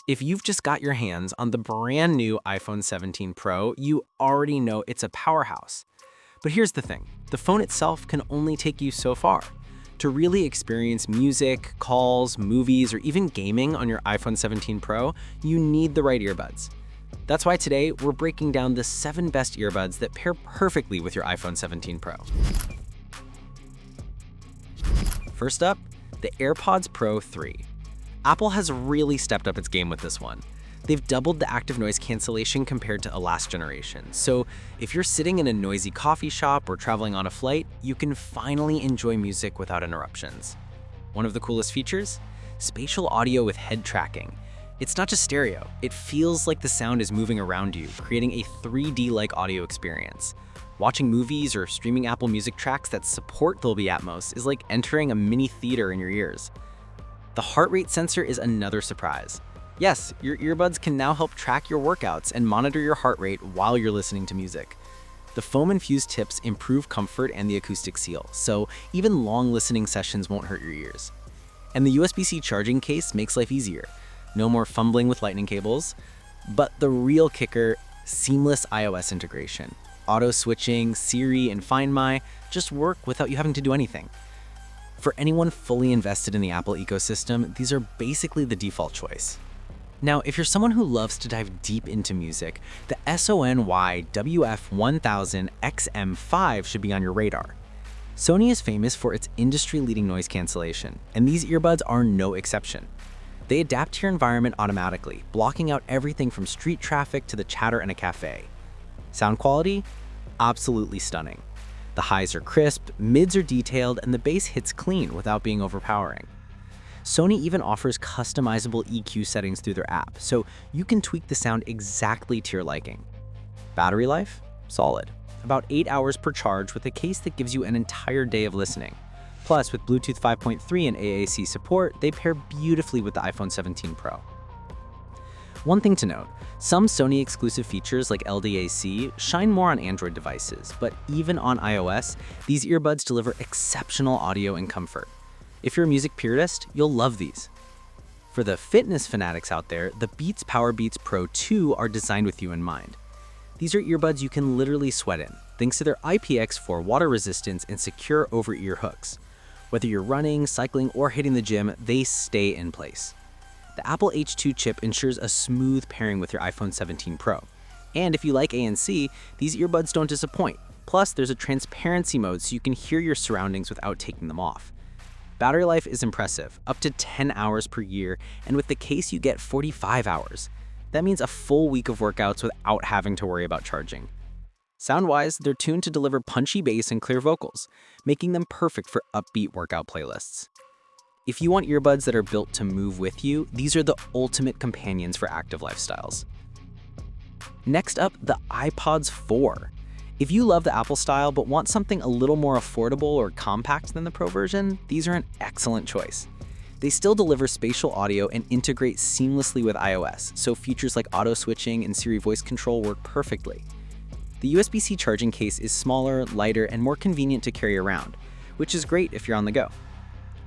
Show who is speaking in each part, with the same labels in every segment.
Speaker 1: If you've just got your hands on the brand new iPhone 17 Pro, you already know it's a powerhouse. But here's the thing, the phone itself can only take you so far. To really experience music, calls, movies, or even gaming on your iPhone 17 Pro, you need the right earbuds. That's why today we're breaking down the 7 best earbuds that pair perfectly with your iPhone 17 Pro. First up, the AirPods Pro 3. Apple has really stepped up its game with this one. They've doubled the active noise cancellation compared to a last generation. So if you're sitting in a noisy coffee shop or traveling on a flight, you can finally enjoy music without interruptions. One of the coolest features? Spatial audio with head tracking. It's not just stereo, it feels like the sound is moving around you, creating a 3D-like audio experience. Watching movies or streaming Apple Music tracks that support Dolby Atmos is like entering a mini theater in your ears. The heart rate sensor is another surprise. Yes, your earbuds can now help track your workouts and monitor your heart rate while you're listening to music. The foam-infused tips improve comfort and the acoustic seal, so even long listening sessions won't hurt your ears. And the USB-C charging case makes life easier. No more fumbling with lightning cables. But the real kicker, seamless iOS integration. Auto switching, Siri, and Find My just work without you having to do anything. For anyone fully invested in the Apple ecosystem, these are basically the default choice. Now, if you're someone who loves to dive deep into music, the Sony WF-1000XM5 should be on your radar. Sony is famous for its industry-leading noise cancellation, and these earbuds are no exception. They adapt to your environment automatically, blocking out everything from street traffic to the chatter in a cafe. Sound quality? Absolutely stunning. The highs are crisp, mids are detailed, and the bass hits clean without being overpowering. Sony even offers customizable EQ settings through their app, so you can tweak the sound exactly to your liking. Battery life? Solid. About 8 hours per charge with a case that gives you an entire day of listening. Plus, with Bluetooth 5.3 and AAC support, they pair beautifully with the iPhone 17 Pro. One thing to note, some Sony exclusive features like LDAC shine more on Android devices, but even on iOS, these earbuds deliver exceptional audio and comfort. If you're a music purist, you'll love these. For the fitness fanatics out there, the Beats Powerbeats Pro 2 are designed with you in mind. These are earbuds you can literally sweat in, thanks to their IPX4 water resistance and secure over-ear hooks. Whether you're running, cycling, or hitting the gym, they stay in place. The Apple H2 chip ensures a smooth pairing with your iPhone 17 Pro. And if you like ANC, these earbuds don't disappoint. Plus, there's a transparency mode so you can hear your surroundings without taking them off. Battery life is impressive, up to 10 hours per year, and with the case you get 45 hours. That means a full week of workouts without having to worry about charging. Sound-wise, they're tuned to deliver punchy bass and clear vocals, making them perfect for upbeat workout playlists. If you want earbuds that are built to move with you, these are the ultimate companions for active lifestyles. Next up, the iPods 4. If you love the Apple style but want something a little more affordable or compact than the Pro version, these are an excellent choice. They still deliver spatial audio and integrate seamlessly with iOS, so features like auto switching and Siri voice control work perfectly. The USB-C charging case is smaller, lighter, and more convenient to carry around, which is great if you're on the go.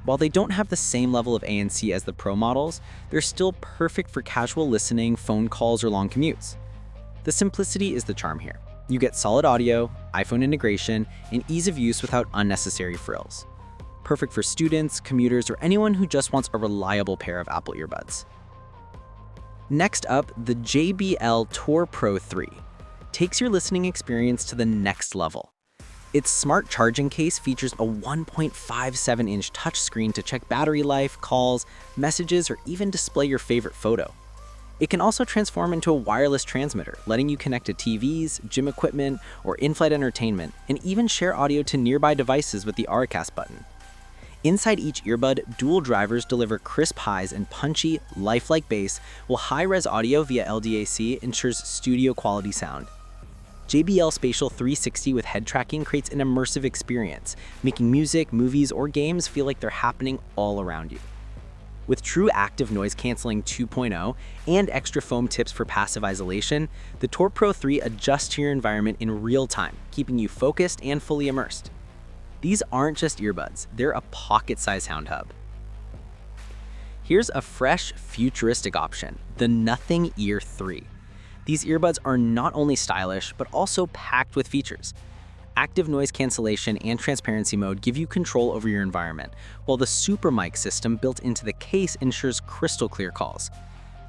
Speaker 1: While they don't have the same level of ANC as the Pro models, they're still perfect for casual listening, phone calls, or long commutes. The simplicity is the charm here. You get solid audio, iPhone integration, and ease of use without unnecessary frills. Perfect for students, commuters, or anyone who just wants a reliable pair of Apple earbuds. Next up, the JBL Tour Pro 3 takes your listening experience to the next level. Its smart charging case features a 1.57-inch touchscreen to check battery life, calls, messages, or even display your favorite photo. It can also transform into a wireless transmitter, letting you connect to TVs, gym equipment, or in-flight entertainment, and even share audio to nearby devices with the Auracast button. Inside each earbud, dual drivers deliver crisp highs and punchy, lifelike bass, while high-res audio via LDAC ensures studio-quality sound. JBL Spatial 360 with head tracking creates an immersive experience, making music, movies, or games feel like they're happening all around you. With true active noise canceling 2.0 and extra foam tips for passive isolation, the Tour Pro 3 adjusts to your environment in real time, keeping you focused and fully immersed. These aren't just earbuds, they're a pocket-sized sound hub. Here's a fresh, futuristic option, the Nothing Ear 3. These earbuds are not only stylish, but also packed with features. Active noise cancellation and transparency mode give you control over your environment, while the super mic system built into the case ensures crystal clear calls.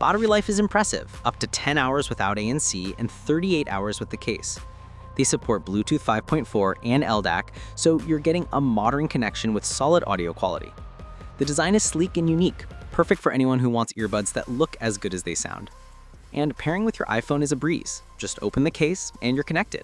Speaker 1: Battery life is impressive, up to 10 hours without ANC and 38 hours with the case. They support Bluetooth 5.4 and LDAC, so you're getting a modern connection with solid audio quality. The design is sleek and unique, perfect for anyone who wants earbuds that look as good as they sound. And pairing with your iPhone is a breeze. Just open the case and you're connected.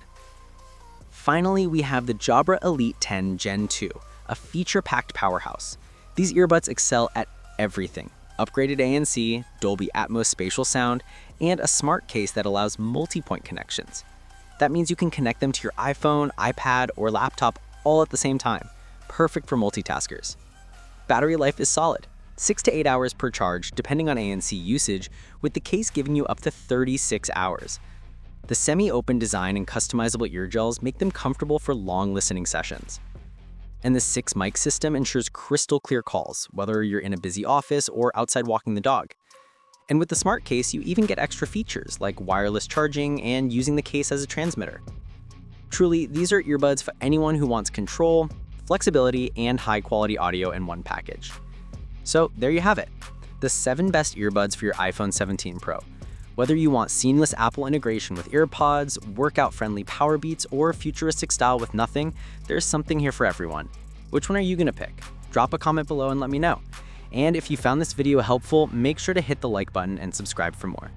Speaker 1: Finally, we have the Jabra Elite 10 Gen 2, a feature-packed powerhouse. These earbuds excel at everything: upgraded ANC, Dolby Atmos spatial sound, and a smart case that allows multi-point connections. That means you can connect them to your iPhone, iPad, or laptop all at the same time, perfect for multitaskers. Battery life is solid, 6 to 8 hours per charge depending on ANC usage, with the case giving you up to 36 hours. The semi-open design and customizable ear gels make them comfortable for long listening sessions. And the 6 mic system ensures crystal clear calls, whether you're in a busy office or outside walking the dog. And with the smart case, you even get extra features like wireless charging and using the case as a transmitter. Truly, these are earbuds for anyone who wants control, flexibility, and high-quality audio in one package. So there you have it, the 7 best earbuds for your iPhone 17 Pro. Whether you want seamless Apple integration with AirPods, workout-friendly Powerbeats, or futuristic style with nothing, there's something here for everyone. Which one are you gonna pick? Drop a comment below and let me know. And if you found this video helpful, make sure to hit the like button and subscribe for more.